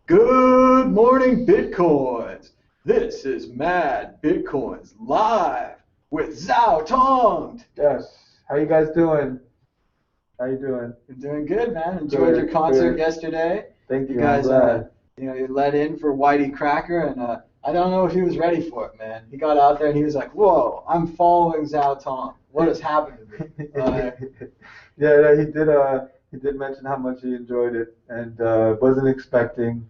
Good morning, Bitcoins. This is Mad Bitcoins live with Zhou Tonged. Yes. How you guys doing? How you doing? You're doing good, man. Enjoyed your concert Good. yesterday. Thank You you. I'm guys, glad. you let in for Whitey Cracker, and I don't know if he was ready for it, man. He got out there and he was like, "Whoa, I'm following Zhou Tong. What has happened to me?" Yeah, he did mention how much he enjoyed it and wasn't expecting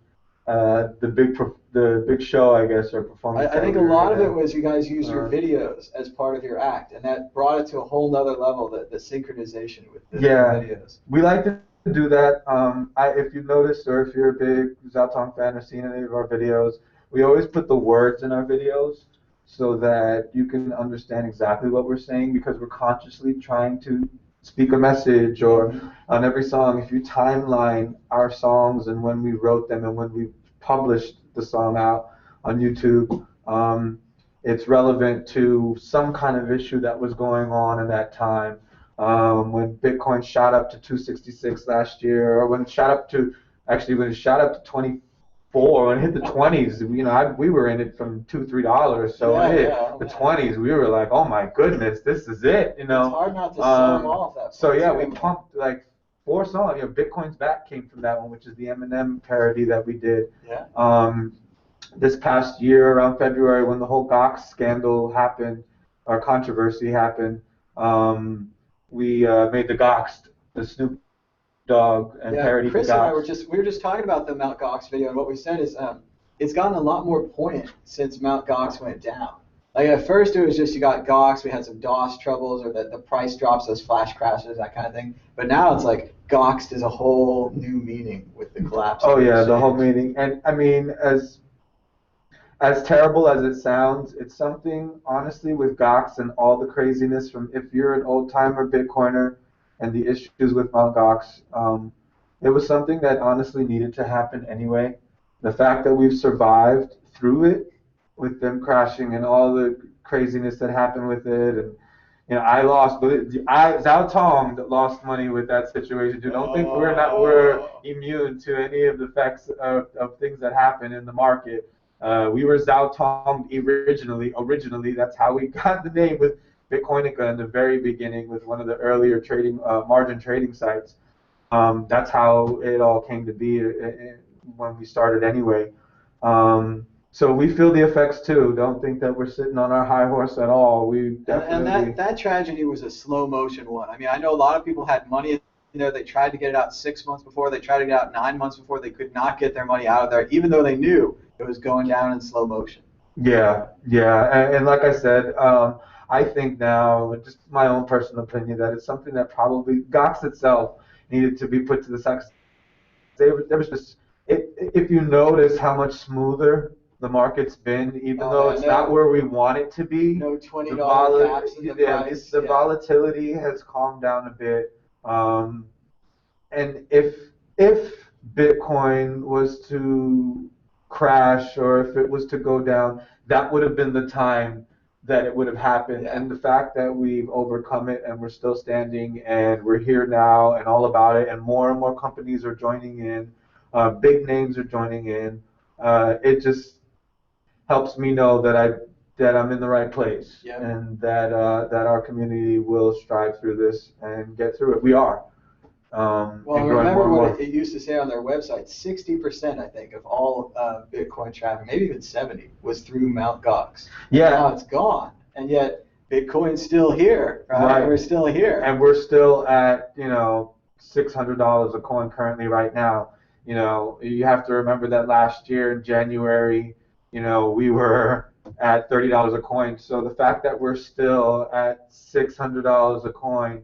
the big show, I guess, or performance I that think we a were lot of it gonna. was you guys used your Uh, videos as part of your act, and that brought it to a whole nother level, the synchronization with the yeah, videos. we like to do that. If you noticed, or if you're a big Zaltong fan or seen any of our videos, we always put the words in our videos so that you can understand exactly what we're saying because we're consciously trying to speak a message. Or Hmm. on every song, if you timeline our songs and when we wrote them and when we published the song out on YouTube, it's relevant to some kind of issue that was going on in that time. When Bitcoin shot up to 266 last year, or when it shot up to, actually when it shot up to 24, when it hit the 20s, we were in it from $2, $3. So when Yeah, it yeah, hit oh the man. 20s, we were like, oh my goodness, this is it, It's hard not to sell them off that So point yeah, too, we man. pumped like four songs. Bitcoin's Back came from that one, which is the Eminem parody that we did. Yeah. Um, this past year around February when the whole Gox scandal happened or controversy happened, we made the Gox, the Snoop Dogg, and Yeah, parodied the Chris and I Gox. we were just talking about the Mount Gox video, and what we said is it's gotten a lot more poignant since Mount Gox went down. Like at first it was just you got Gox, we had some DOS troubles, or the price drops, those flash crashes, that kind of thing. But now it's like Goxed is a whole new meaning with the collapse of Oh the yeah, the whole exchange. meeting. And I mean, as terrible as it sounds, it's something honestly with Gox and all the craziness from if you're an old timer Bitcoiner and the issues with Mt. Gox, it was something that honestly needed to happen anyway. The fact that we've survived through it with them crashing and all the craziness that happened with it, and I lost, but Zhao Tong lost money with that situation. Too. Don't think we're Oh. immune to any of the effects of things that happen in the market. We were Zhao Tong originally. Originally, that's how we got the name with Bitcoinica in the very beginning, with one of the earlier trading margin trading sites. That's how it all came to be when we started anyway. So we feel the effects too. Don't think that we're sitting on our high horse at all. We And definitely. that tragedy was a slow motion one. I mean, I know a lot of people had money in there. They tried to get it out 6 months before. They tried to get it out 9 months before. They could not get their money out of there, even though they knew it was going down in slow motion. Yeah, yeah, and like I said, I think now, just my own personal opinion, that it's something that probably Gox itself needed to be put to the side. There was just, if you notice how much smoother the market's been, even Oh though man, it's not where we want it to be, no $20 caps in the yeah, it's price. the Yeah. volatility has calmed down a bit. Um, and if Bitcoin was to crash or if it was to go down, that would have been the time that it would have happened. Yeah. And the fact that we've overcome it and we're still standing and we're here now and all about it, and more companies are joining in, big names are joining in. It just helps me know that I'm in the right place Yep. and that our community will strive through this and get through it. We are Well, and and growing more remember and what more. it used to say on their website, 60%, I think, of all Bitcoin traffic, maybe even 70, was through Mt. Gox. And now Yeah, it's gone. And yet Bitcoin's still here, right? right. We're still here. And we're still at, $600 a coin currently right now. You have to remember that last year in January, we were at $30 a coin. So the fact that we're still at $600 a coin,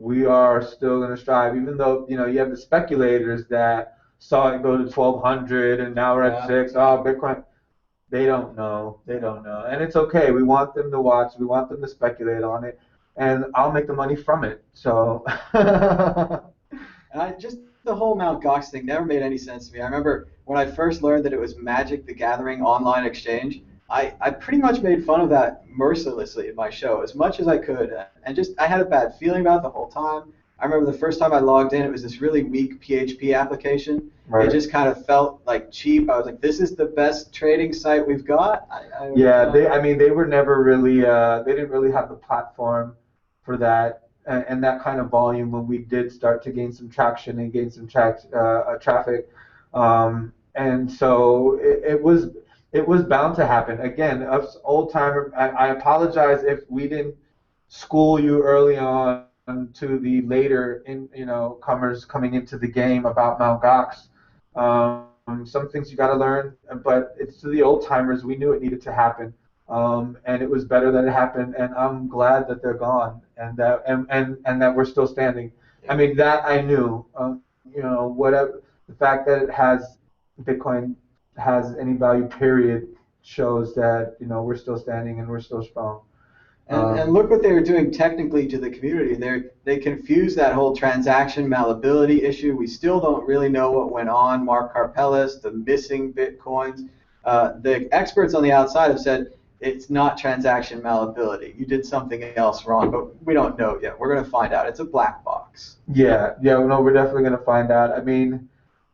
we are still going to strive, even though, you have the speculators that saw it go to 1200 and now we're at Yeah, six. yeah. Oh, Bitcoin. They don't know. They don't know. And it's okay. We want them to watch. We want them to speculate on it. And I'll make the money from it. So, And I just the whole Mt. Gox thing never made any sense to me. I remember when I first learned that it was Magic the Gathering online exchange, I pretty much made fun of that mercilessly in my show as much as I could. And just I had a bad feeling about it the whole time. I remember the first time I logged in, it was this really weak PHP application. Right. It just kind of felt like cheap. I was like, this is the best trading site we've got. Yeah, I mean, they were never really, they didn't really have the platform for that and that kind of volume when we did start to gain some traction and gain some traffic. And so it was bound to happen. Again, us old timer, I apologize if we didn't school you early on to the later comers coming into the game about Mt. Gox. Some things you got to learn, but it's to the old timers. We knew it needed to happen, and it was better that it happened. And I'm glad that they're gone, and that we're still standing. I mean, that I knew. Whatever the fact that Bitcoin has any value, period, shows that we're still standing and we're still strong. And look what they were doing technically to the community. They confused that whole transaction malleability issue. We still don't really know what went on. Mark Karpeles, the missing Bitcoins. The experts on the outside have said it's not transaction malleability. You did something else wrong, but we don't know yet. We're going to find out. It's a black box. Yeah, no, we're definitely going to find out. I mean,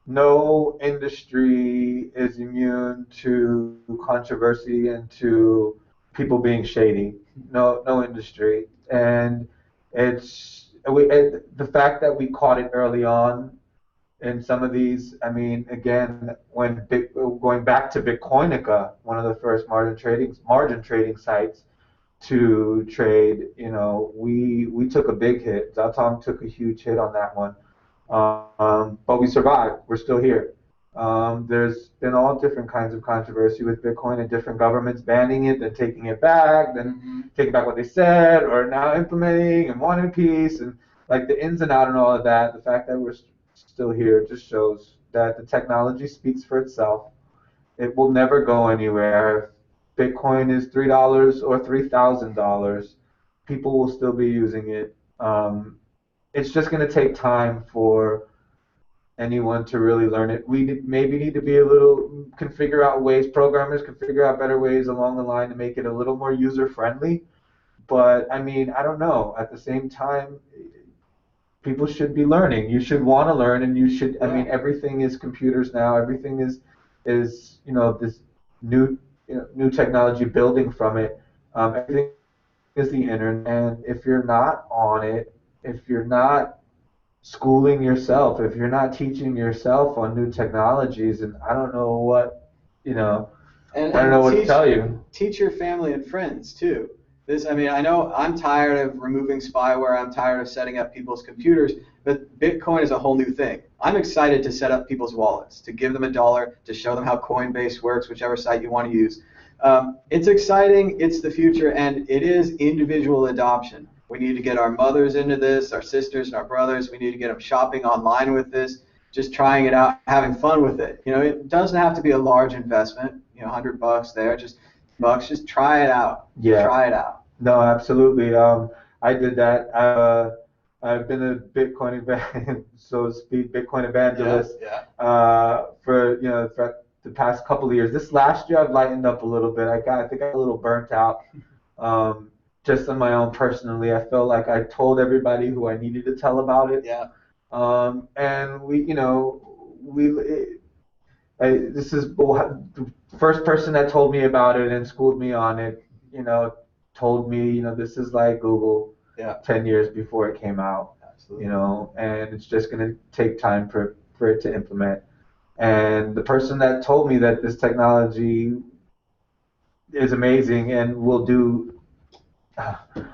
no industry is immune to controversy and to people being shady. No industry, and the fact that we caught it early on in some of these. I mean, again, going back to Bitcoinica, one of the first margin trading sites to trade, we took a big hit. Zhou Tonged took a huge hit on that one, but we survived. We're still here. There's been all different kinds of controversy with Bitcoin and different governments banning it, then taking it back, then taking back what they said, or now implementing and wanting peace, and like the ins and outs and all of that. The fact that we're still here just shows that the technology speaks for itself. It will never go anywhere. If Bitcoin is $3 or $3,000, people will still be using it. It's just going to take time for anyone to really learn it. We maybe need to can figure out ways, programmers can figure out better ways along the line to make it a little more user friendly. But I mean, I don't know. At the same time, people should be learning. You should want to learn, and you should. I mean, everything is computers now. Everything is this new technology building from it. Everything is the internet, and if you're not on it, if you're not schooling yourself, if you're not teaching yourself on new technologies, and I don't know what, I don't know what to tell you. Teach your family and friends too. I know I'm tired of removing spyware. I'm tired of setting up people's computers, but Bitcoin is a whole new thing. I'm excited to set up people's wallets, to give them $1, to show them how Coinbase works, whichever site you want to use. It's exciting. It's the future, and it is individual adoption. We need to get our mothers into this, our sisters and our brothers. We need to get them shopping online with this, just trying it out, having fun with it. It doesn't have to be a large investment. $100 there, just bucks. Just try it out. Yeah. Try it out. No, absolutely. I did that. I've been a Bitcoin so to speak, Bitcoin evangelist for the past couple of years. This last year I've lightened up a little bit. I think I got a little burnt out. Just on my own personally, I felt like I told everybody who I needed to tell about it. Yeah. And this is the first person that told me about it and schooled me on it. Told me, this is like Google. Yeah. 10 years before it came out. Absolutely. And it's just going to take time for it to implement. And the person that told me that this technology is amazing and will do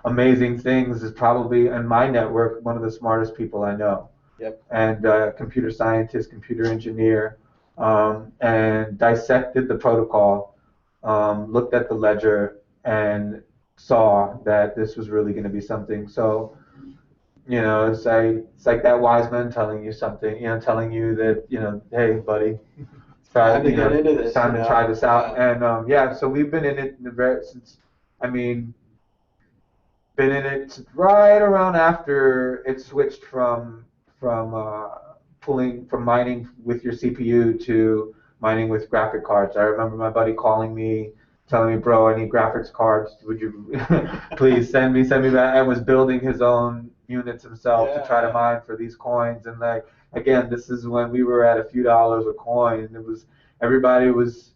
amazing things is probably in my network one of the smartest people I know. Yep. And computer scientist, computer engineer, and dissected the protocol, looked at the ledger, and saw that this was really going to be something. So, it's like that wise man telling you something, telling you that, hey, buddy, time to get into this. Time to try this out. And so we've been in it since, been in it right around after it switched from mining with your CPU to mining with graphic cards. I remember my buddy calling me telling me, bro, I need graphics cards. Would you please send me that? And was building his own units himself to try to mine for these coins. And like, again, this is when we were at a few dollars a coin. It was, everybody was,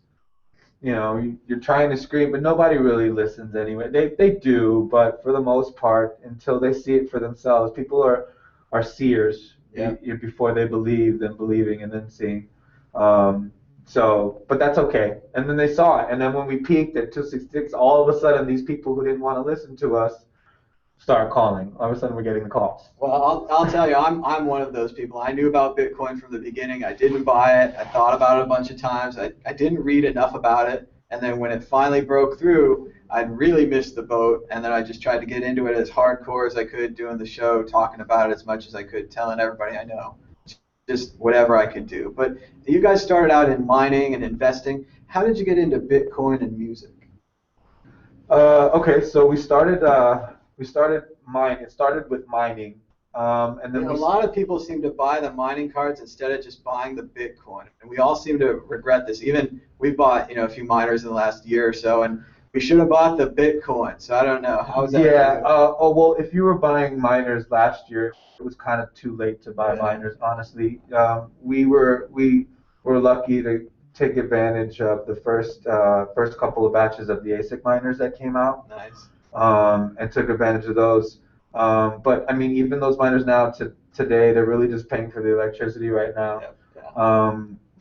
you're trying to scream, but nobody really listens anyway. They do, but for the most part, until they see it for themselves, people are seers before they believe, then believing, and then seeing. But that's okay. And then they saw it. And then when we peaked at 266, all of a sudden these people who didn't want to listen to us start calling. All of a sudden we're getting the calls. Well, I'll tell you, I'm one of those people. I knew about Bitcoin from the beginning. I didn't buy it. I thought about it a bunch of times. I didn't read enough about it. And then when it finally broke through, I'd really missed the boat. And then I just tried to get into it as hardcore as I could, doing the show, talking about it as much as I could, telling everybody I know, just whatever I could do. But you guys started out in mining and investing. How did you get into Bitcoin and music? Okay, so we started mining. It started with mining, and then a lot of people seem to buy the mining cards instead of just buying the Bitcoin, and we all seem to regret this. Even we bought a few miners in the last year or so, and we should have bought the Bitcoin. So I don't know, how is that? Yeah. Well, if you were buying miners last year, it was kind of too late to buy miners. Honestly, we were lucky to take advantage of the first couple of batches of the ASIC miners that came out. Nice. And took advantage of those. But I mean, even those miners now today, they're really just paying for the electricity right now.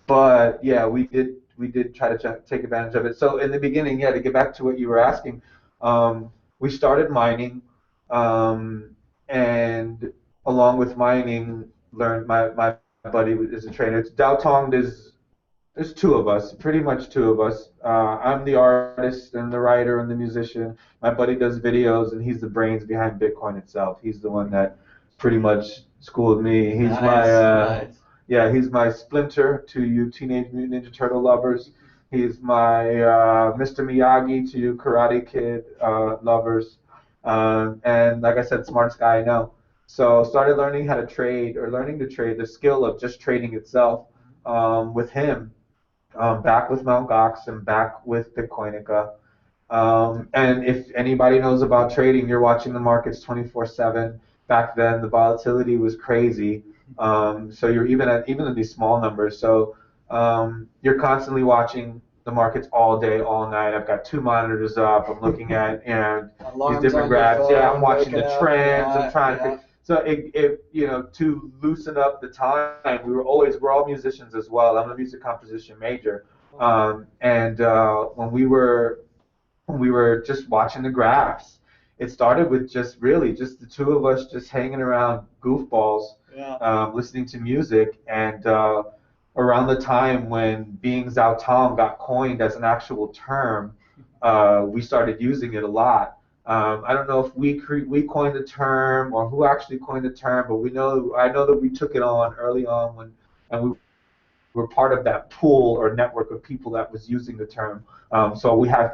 But yeah, we did try to take advantage of it. So in the beginning, to get back to what you were asking, we started mining, and along with mining, learned my buddy is a trainer. Zhou Tonged there's two of us, pretty much two of us. I'm the artist and the writer and the musician. My buddy does videos, and he's the brains behind Bitcoin itself. He's the one that pretty much schooled me. He's he's my Splinter to you Teenage Mutant Ninja Turtle lovers. He's my Mr. Miyagi to you Karate Kid lovers. And like I said, smartest guy I know. So started learning how to trade, or learning to trade, the skill of just trading itself with him. Back with Mt. Gox and back with Bitcoinica. And if anybody knows about trading, you're watching the markets 24/7. Back then, the volatility was crazy. So you're even at these small numbers. So you're constantly watching the markets all day, all night. I've got two monitors up. I'm looking at these different graphs. I'm watching the trends. I'm trying to. So to loosen up the time, we're all musicians as well. I'm a music composition major, and when we were just watching the graphs, it started with just the two of us just hanging around goofballs, listening to music, and around the time when being Zhou Tong got coined as an actual term, we started using it a lot. I don't know if we coined the term or who actually coined the term, but I know that we took it on early on and we were part of that pool or network of people that was using the term. So we had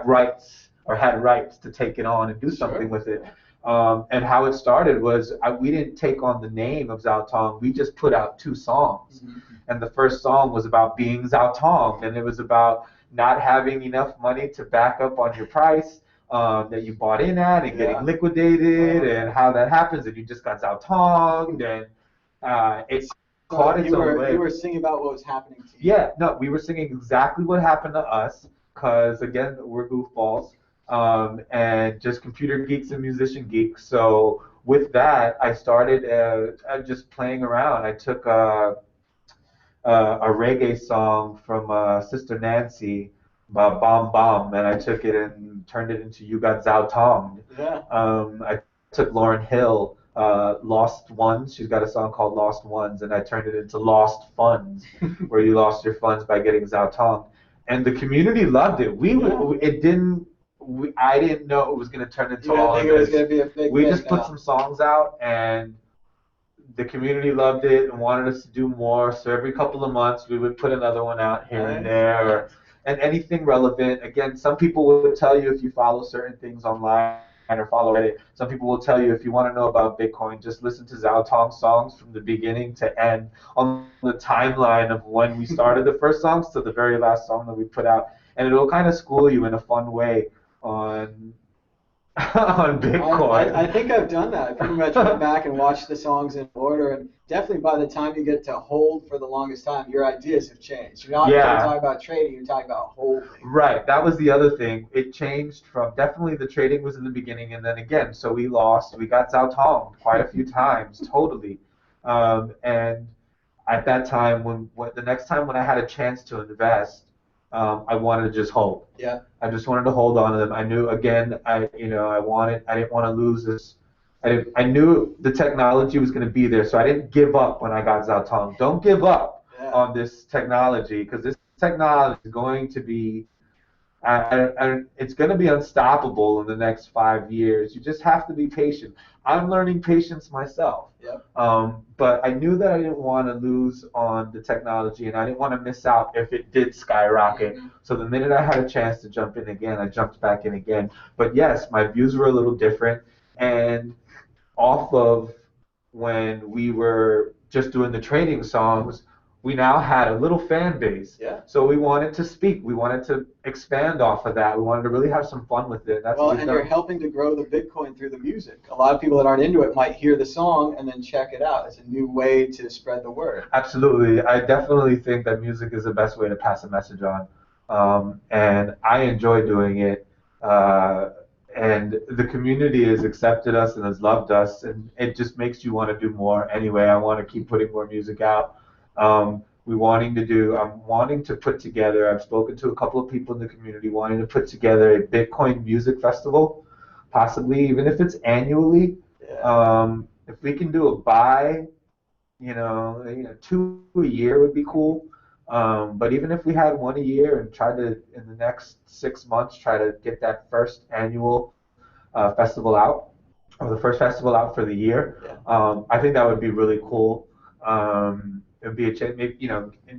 rights, or had rights to take it on and do something with it. And how it started was we didn't take on the name of Zhou Tong. We just put out two songs. And the first song was about being Zhou Tong, and it was about not having enough money to back up on your price that you bought in at, and getting liquidated, and how that happens, and you just got Zhou Tonged, and it's caught its own way. You were singing about what was happening to you. Yeah, no, we were singing exactly what happened to us, because again, we're goofballs, and just computer geeks and musician geeks. So with that, I started just playing around. I took a reggae song from Sister Nancy, Bomb Bomb, and I took it and turned it into You Got Zhou Tonged. I took Lauryn Hill, Lost Ones. She's got a song called Lost Ones, and I turned it into Lost Funds, where you lost your funds by getting Zhou Tonged. And the community loved it. I didn't know it was going to turn into all of this. We just put some songs out, and the community loved it and wanted us to do more. So every couple of months, we would put another one out here and there, and anything relevant. Again, some people will tell you if you follow certain things online or follow Reddit. Some people will tell you if you want to know about Bitcoin, just listen to Zhou Tong's songs from the beginning to end on the timeline of when we started the first songs to the very last song that we put out. and it'll kind of school you in a fun way on on Bitcoin. I think I've done that. I pretty much went back and watched the songs in order, and definitely by the time you get to hold for the longest time, your ideas have changed. You're not talking about trading, you're talking about holding. Right, that was the other thing. It changed from definitely the trading was in the beginning, and then again, so we lost. We got Zhou Tonged quite a few times, totally. And at that time, when the next time when I had a chance to invest, I wanted to just hold. Yeah. I just wanted to hold on to them. I knew again, I didn't want to lose this. I knew the technology was going to be there, so I didn't give up when I got Zhou Tonged. Don't give up on this technology, because this technology is going to be, it's going to be unstoppable in the next 5 years. You just have to be patient. I'm learning patience myself. Yep. But I knew that I didn't want to lose on the technology, and I didn't want to miss out if it did skyrocket. Mm-hmm. So the minute I had a chance to jump in again, I jumped back in again. But yes, my views were a little different, and off of when we were just doing the trading songs, we now had a little fan base. Yeah. So we wanted to speak. We wanted to expand off of that. We wanted to really have some fun with it. That's and you're helping to grow the Bitcoin through the music. A lot of people that aren't into it might hear the song and then check it out. It's a new way to spread the word. Absolutely. I definitely think that music is the best way to pass a message on. And I enjoy doing it. And the community has accepted us and has loved us. And it just makes you want to do more. Anyway, I want to keep putting more music out. I'm wanting to put together, I've spoken to a couple of people in the community wanting to put together a Bitcoin music festival, possibly, even if it's annually. Yeah. If we can do a 2 a year would be cool. But even if we had 1 a year and try to, in the next 6 months, try to get that first annual festival out, or the first festival out for the year, I think that would be really cool. It would be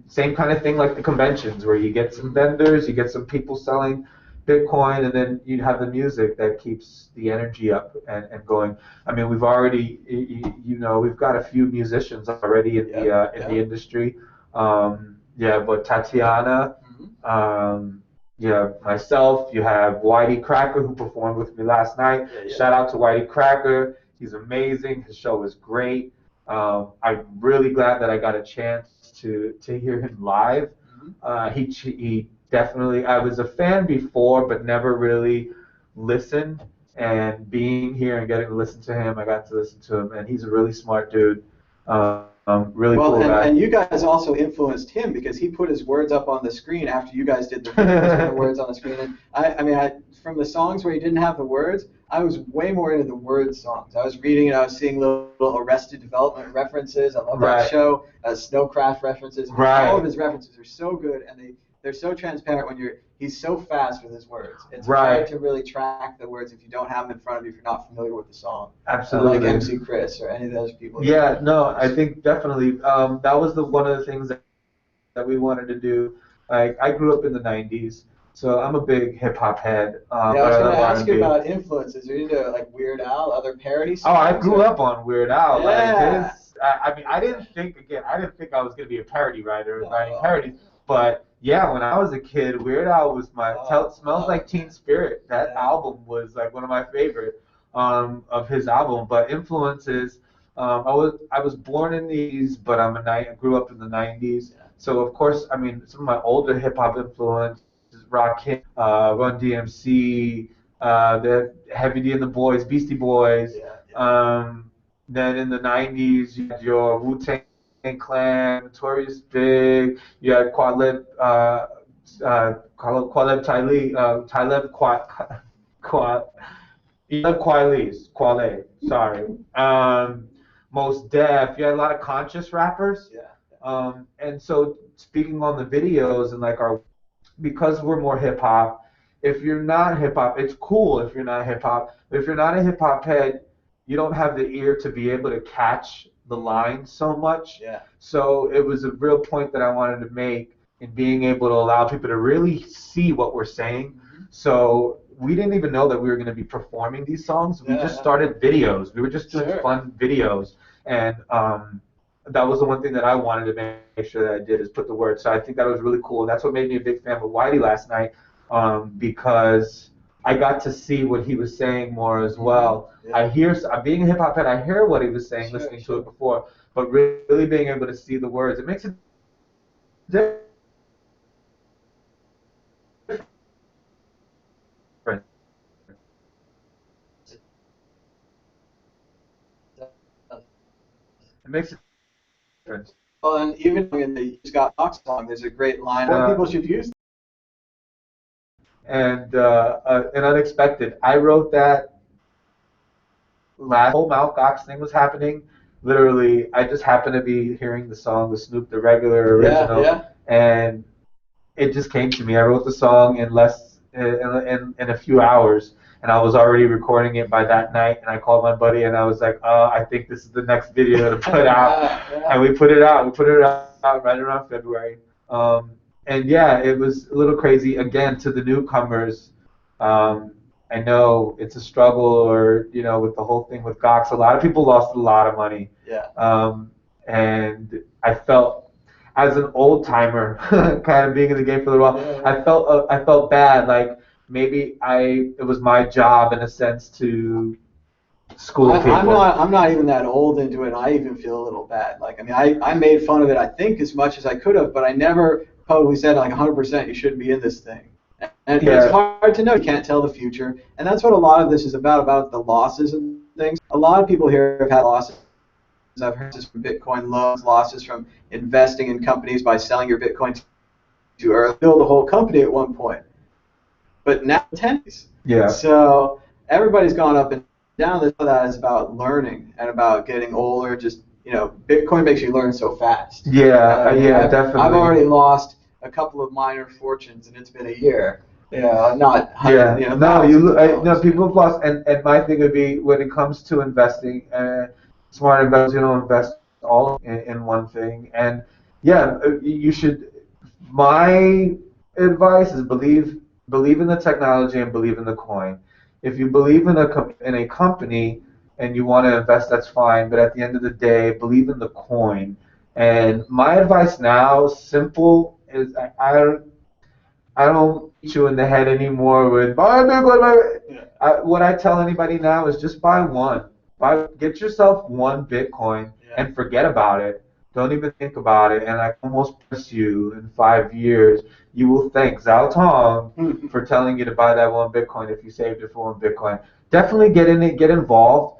same kind of thing like the conventions, where you get some vendors, you get some people selling Bitcoin, and then you'd have the music that keeps the energy up and going. I mean, we've already, we've got a few musicians already in the industry. But Tatiana, myself, you have Whitey Cracker, who performed with me last night. Shout out to Whitey Cracker. He's amazing. His show is great. I'm really glad that I got a chance to hear him live. He definitely, I was a fan before, but never really listened. And being here and getting to listen to him, I got to listen to him, and he's a really smart dude. Really cool guy. And you guys also influenced him, because he put his words up on the screen after you guys did the videos with the words on the screen. And I from the songs where he didn't have the words, I was way more into the word songs. I was reading and I was seeing little Arrested Development references. I love that show. Snowcraft references. All of his references are so good, and they're so transparent when he's so fast with his words. It's hard to really track the words if you don't have them in front of you, if you're not familiar with the song. Absolutely. Like MC Chris or any of those people. Yeah, no, I think definitely that was one of the things that we wanted to do. Like, I grew up in the 90s, so I'm a big hip-hop head. I was going to ask you about influences. Are you into like Weird Al, other parody songs? Oh, I grew up on Weird Al. Yeah. I didn't think I was going to be a parody writer writing parodies, but yeah, when I was a kid, Weird Al was Smells Like Teen Spirit. That album was like one of my favorite of his album. But influences, I was born in these, but I grew up in the 90s. So of course, I mean, some of my older hip hop influences, Rakim, Run DMC, the Heavy D and the Boys, Beastie Boys. Then in the 90s, you had your Wu-Tang Clan, Notorious Big. You had Talib Kweli. Sorry. Most Def. You had a lot of conscious rappers. And so speaking on the videos and because we're more hip hop, if you're not hip hop, it's cool if you're not hip hop. But if you're not a hip hop head, you don't have the ear to be able to catch the line so much. So it was a real point that I wanted to make in being able to allow people to really see what we're saying. So we didn't even know that we were going to be performing these songs. We just started videos. We were just doing fun videos. And that was the one thing that I wanted to make sure that I did, is put the words. So I think that was really cool. And that's what made me a big fan of Whitey last night. because I got to see what he was saying more as well. I'm being a hip hop fan, I hear what he was saying, listening to it before, but really being able to see the words, it makes a difference. It makes a difference. Well, and even in the Scott Fox song, there's a great line. More people should use. And unexpected. I wrote that last whole Mount Gox thing was happening. Literally, I just happened to be hearing the song, the Snoop, the regular original, and it just came to me. I wrote the song in a few hours, and I was already recording it by that night. And I called my buddy, and I was like, I think this is the next video to put out. And we put it out. We put it out right around February. And yeah, it was a little crazy. Again, to the newcomers, I know it's a struggle, or with the whole thing with Gox, a lot of people lost a lot of money. And I felt, as an old timer, kind of being in the game for a little while, I felt bad. Like maybe it was my job in a sense to school people. I'm not even that old into it. And I even feel a little bad. Like, I mean, I made fun of it, I think, as much as I could have, but I never publicly said like 100% you shouldn't be in this thing. And it's hard to know. You can't tell the future. And that's what a lot of this is about the losses and things. A lot of people here have had losses. I've heard this from Bitcoin loans, losses from investing in companies by selling your Bitcoin too early. Build a whole company at one point. But now 10. So everybody's gone up and down. That is about learning and about getting older. Just, Bitcoin makes you learn so fast. Definitely. I've already lost a couple of minor fortunes, and it's been a year. Not people have lost, and my thing would be, when it comes to investing, smart investors, invest all in one thing, and you should. My advice is believe in the technology and believe in the coin. If you believe in a company and you want to invest, that's fine, but at the end of the day, believe in the coin. And my advice now, simple, is I don't beat you in the head anymore with buy Bitcoin. What I tell anybody now is just buy one. Get yourself one Bitcoin and forget about it. Don't even think about it. And I almost promise you, in 5 years, you will thank Zhou Tonged for telling you to buy that one Bitcoin if you saved it for one Bitcoin. Definitely get in it, get involved.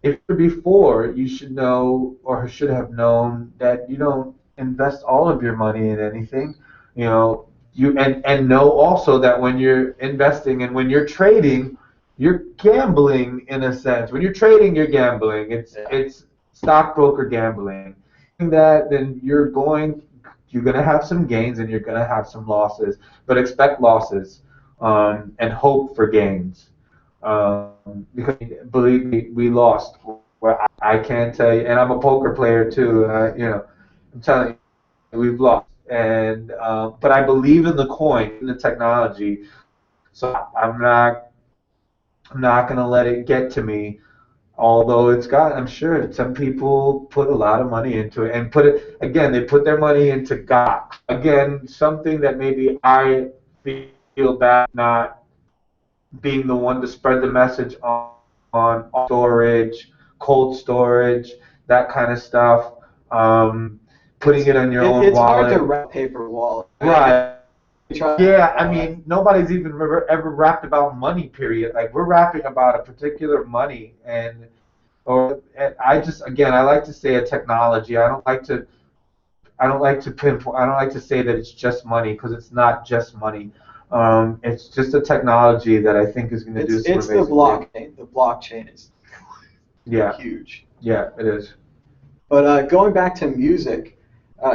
If before, you should know, or should have known, that you don't invest all of your money in anything. And know also that when you're investing and when you're trading, you're gambling in a sense. When you're trading, you're gambling. It's stockbroker gambling. That then you're gonna have some gains and you're gonna have some losses, but expect losses and hope for gains. Because believe me, we lost. Well, I can't tell you, and I'm a poker player too. I'm telling you, we've lost. And but I believe in the coin, in the technology, so I'm not gonna let it get to me. Although I'm sure some people put a lot of money into it, and they put their money into GOT. Again, something that maybe I feel bad not being the one to spread the message on storage, cold storage, that kind of stuff. Putting it on your own wallet. It's hard to wrap paper wallet. Right. I mean, nobody's even ever rapped about money, period. Like, we're rapping about a particular money, and I like to say a technology. I don't like to pinpoint. I don't like to say that it's just money, because it's not just money. It's just a technology that I think is going to do some amazing things. It's the blockchain. The blockchain is huge. Yeah, it is. But going back to music,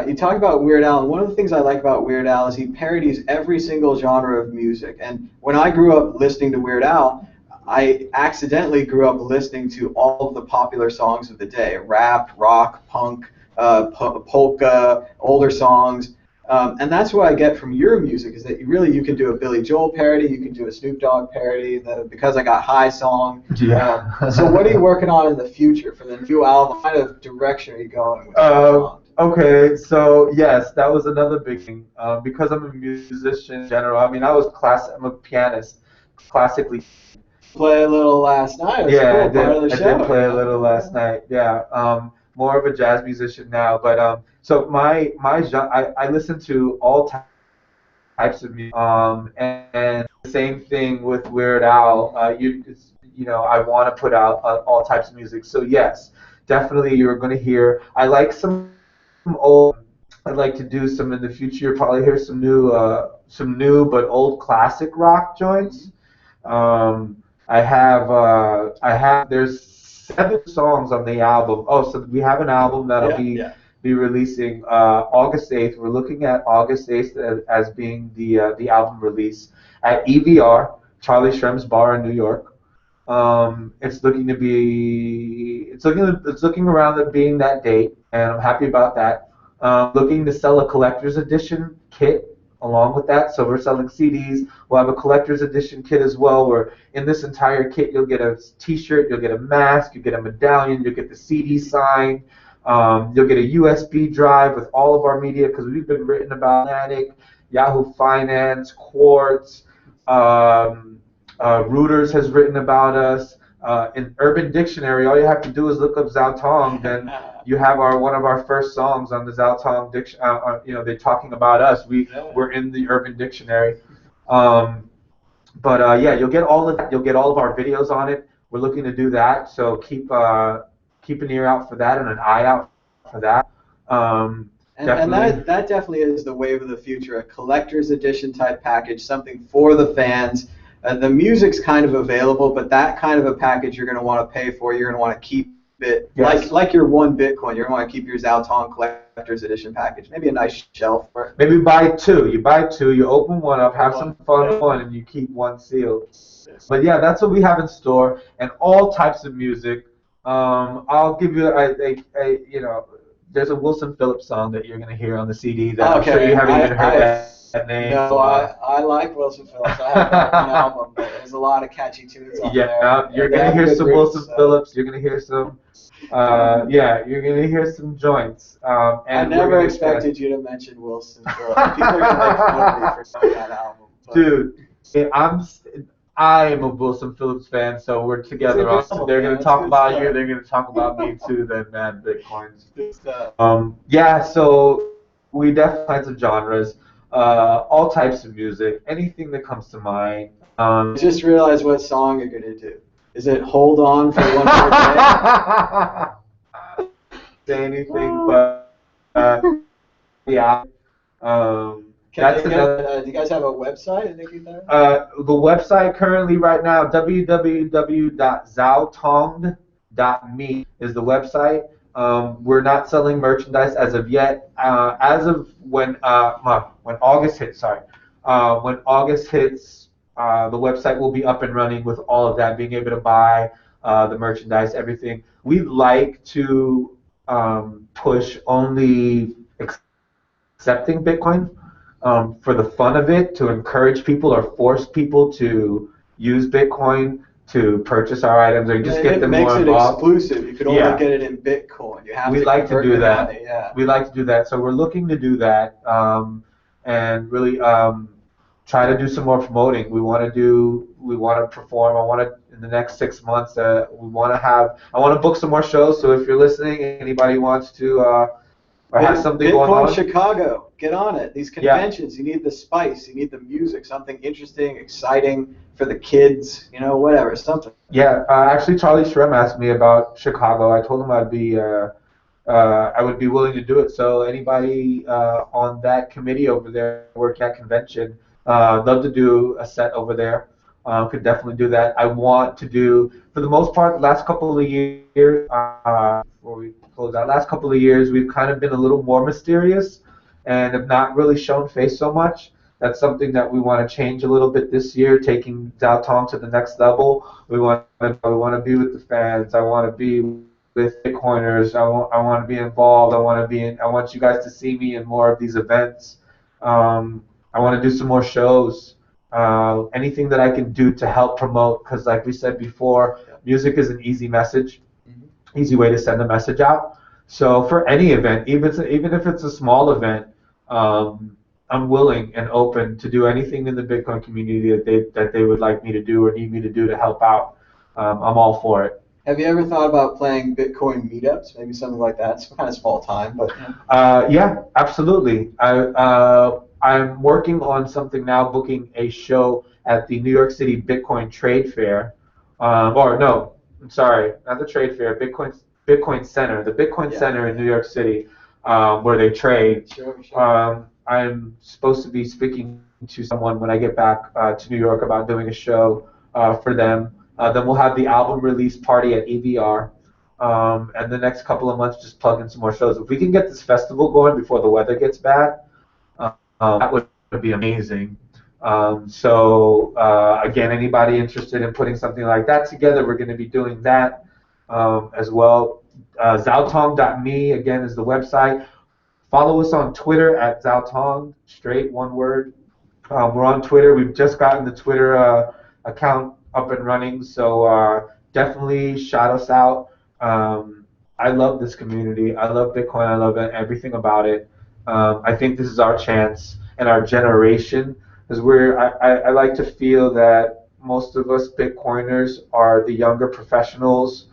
you talk about Weird Al, and one of the things I like about Weird Al is he parodies every single genre of music. And when I grew up listening to Weird Al, I accidentally grew up listening to all of the popular songs of the day: rap, rock, punk, polka, older songs. And that's what I get from your music, is that you can do a Billy Joel parody, you can do a Snoop Dogg parody, the Because I Got High song. Yeah. So what are you working on in the future for the new album? What kind of direction are you going with that song? Okay, so yes, that was another big thing. Because I'm a musician in general. I mean, I'm a pianist, classically. Play a little last night. It was Yeah, cool, part of the I did show, play a little last night. Yeah, more of a jazz musician now. But so I listen to all types of music. And the same thing with Weird Al. I want to put out all types of music. So yes, definitely you're going to hear. I like some old. I'd like to do some in the future. You'll probably hear some new but old classic rock joints. There's 7 songs on the album. Oh, so we have an album that'll Yeah, yeah. be releasing August 8th. We're looking at August 8th as being the album release at EVR, Charlie Shrem's Bar in New York. It's looking around at being that date, and I'm happy about that. Looking to sell a collector's edition kit along with that. So we're selling CDs. We'll have a collector's edition kit as well, where in this entire kit you'll get a T-shirt, you'll get a mask, you get a medallion, you'll get the CD signed. You'll get a USB drive with all of our media because we've been written about Attic, Yahoo Finance, Quartz. Reuters has written about us. In Urban Dictionary, all you have to do is look up Zhou Tonged, and you have one of our first songs on the Zhou Tonged they're talking about us. We're in the Urban Dictionary. Yeah, you'll get all of that. You'll get all of our videos on it. We're looking to do that, so keep an ear out for that and an eye out for that. And that definitely is the wave of the future, a collector's edition type package, something for the fans. The music's kind of available, but that kind of a package you're going to want to pay for. You're going to want to keep it, Yes. like your one Bitcoin. You're going to want to keep your Zhou Tong collector's edition package. Maybe a nice shelf for it. Maybe buy 2. You buy 2, you open one up, have some fun with one, and you keep one sealed. But yeah, that's what we have in store, and all types of music. I'll give you there's a Wilson Phillips song that you're going to hear on the CD that I'm sure you haven't even heard that name. No, I like Wilson Phillips. I have an album, but there's a lot of catchy tunes on there. Yeah, you're going to hear some Wilson Phillips. You're going to hear some, you're going to hear some joints. I never expected you to mention Wilson Phillips. People are going to make fun of me for saying that album. But. Dude, I am a Wilson Phillips fan, so we're together. They're going to talk about you. They're going to talk about me too. Then MadBitcoins. So we definitely have some genres, all types of music, anything that comes to mind. I just realized what song you're going to do. Is it "Hold On" for One More Day? Say anything, but yeah. Do you guys have a website? The website currently right now, www.zhoutonged.me is the website. We're not selling merchandise as of yet. As of when August hits, the website will be up and running with all of that, being able to buy the merchandise, everything. We like to push only accepting Bitcoin. For the fun of it, to encourage people or force people to use Bitcoin to purchase our items or just get them more involved. It makes it exclusive. You could only get it in Bitcoin. We like to do that. We like to do that. So we're looking to do that and really try to do some more promoting. We want to perform. In the next 6 months, I want to book some more shows. So if you're listening, anybody wants to or have something going on. Bitcoin Chicago. Get on it. These conventions, you need the spice, you need the music, something interesting, exciting for the kids, whatever, something. Yeah, actually, Charlie Shrem asked me about Chicago. I told him I would be willing to do it. So anybody on that committee over there, work at convention, love to do a set over there. Could definitely do that. I want to do, for the most part, last couple of years, before we close out, last couple of years, we've kind of been a little more mysterious and have not really shown face so much. That's something that we want to change a little bit this year, taking Zhou Tonged to the next level. We want to be with the fans. I want to be with Bitcoiners. I want to be involved. I want you guys to see me in more of these events. I want to do some more shows. Anything that I can do to help promote, because like we said before, music is an easy message, easy way to send a message out. So for any event, even if it's a small event, I'm willing and open to do anything in the Bitcoin community that they would like me to do or need me to do to help out. I'm all for it. Have you ever thought about playing Bitcoin meetups? Maybe something like that. It's kind of small time, but Yeah, absolutely. I'm working on something now, booking a show at the New York City Bitcoin Trade Fair. Or no, I'm sorry, not the Trade Fair, Bitcoin Center, the Bitcoin Center in New York City, where they trade. Sure. I'm supposed to be speaking to someone when I get back to New York about doing a show for them. Then we'll have the album release party at EVR. And the next couple of months, just plug in some more shows. If we can get this festival going before the weather gets bad, that would be amazing. Again, anybody interested in putting something like that together, we're going to be doing that as well. Zhoutonged.me, again, is the website. Follow us on Twitter at Zhou Tonged, straight, one word. We're on Twitter. We've just gotten the Twitter account up and running, so definitely shout us out. I love this community. I love Bitcoin. I love everything about it. I think this is our chance and our generation, is where I like to feel that most of us Bitcoiners are the younger professionals,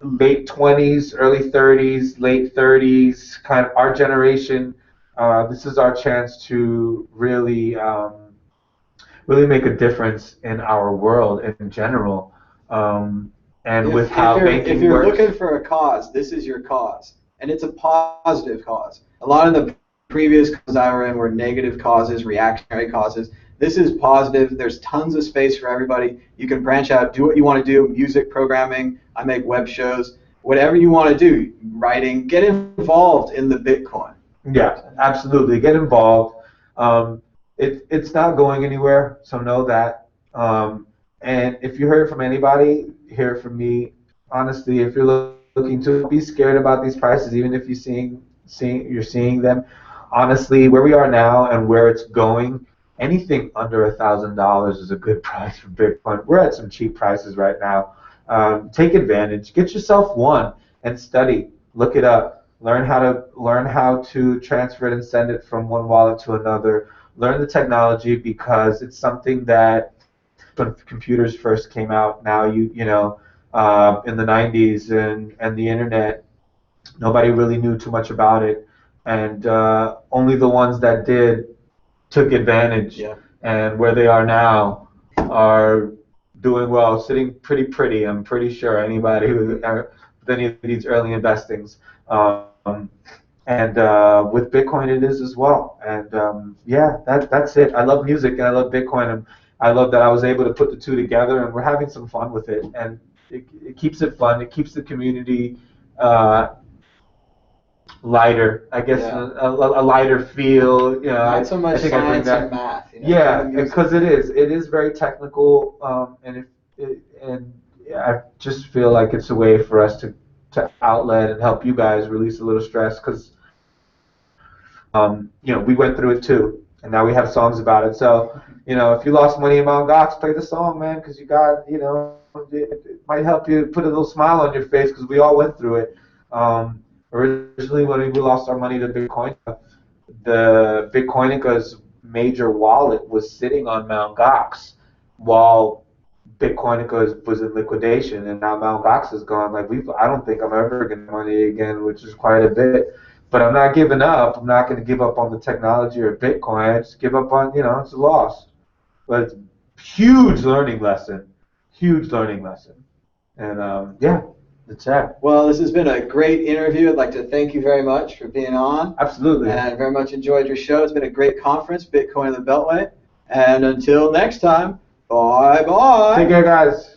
late 20s, early 30s, late 30s, kind of our generation. This is our chance to really make a difference in our world in general. And with how banking if you're works. looking for a cause, this is your cause, and it's a positive cause. A lot of the previous causes I were in were negative causes, reactionary causes. This is positive. There's tons of space for everybody. You can branch out, do what you want to do, music, programming. I make web shows. Whatever you want to do, writing, get involved in the Bitcoin. Yeah, absolutely. Get involved. It's not going anywhere, so know that. And if you hear it from anybody, hear it from me. Honestly, if you're looking to be scared about these prices, even if you're seeing them, honestly, where we are now and where it's going, anything under $1,000 is a good price for Bitcoin. We're at some cheap prices right now. Take advantage. Get yourself one and study. Look it up. Learn how to transfer it and send it from one wallet to another. Learn the technology, because it's something that when computers first came out, now in the 90s and the internet, nobody really knew too much about it, and only the ones that did took advantage. Yeah. And where they are now are doing well, sitting pretty. I'm pretty sure anybody with any of these early investings. And with Bitcoin it is as well. And yeah, that's it. I love music and I love Bitcoin, and I love that I was able to put the two together, and we're having some fun with it. And it keeps it fun. It keeps the community lighter, I guess. Yeah. A lighter feel. Not so much I think I bring science that. and math. Yeah, because it is very technical, and I just feel like it's a way for us to outlet and help you guys release a little stress, because we went through it too, and now we have songs about it. So if you lost money in Mt. Gox, play the song, man, because you got it might help you put a little smile on your face, because we all went through it. Originally, when we lost our money to Bitcoin, the Bitcoinica's major wallet was sitting on Mt. Gox while Bitcoinica was in liquidation, and now Mt. Gox is gone. I don't think I'm ever going to money again, which is quite a bit. But I'm not giving up. I'm not going to give up on the technology or Bitcoin. I just give up on, it's a loss. But it's a huge learning lesson. Huge learning lesson. And yeah, that's it. Well, this has been a great interview. I'd like to thank you very much for being on. Absolutely. And very much enjoyed your show. It's been a great conference, Bitcoin in the Beltway. And until next time, bye-bye. Take care, guys.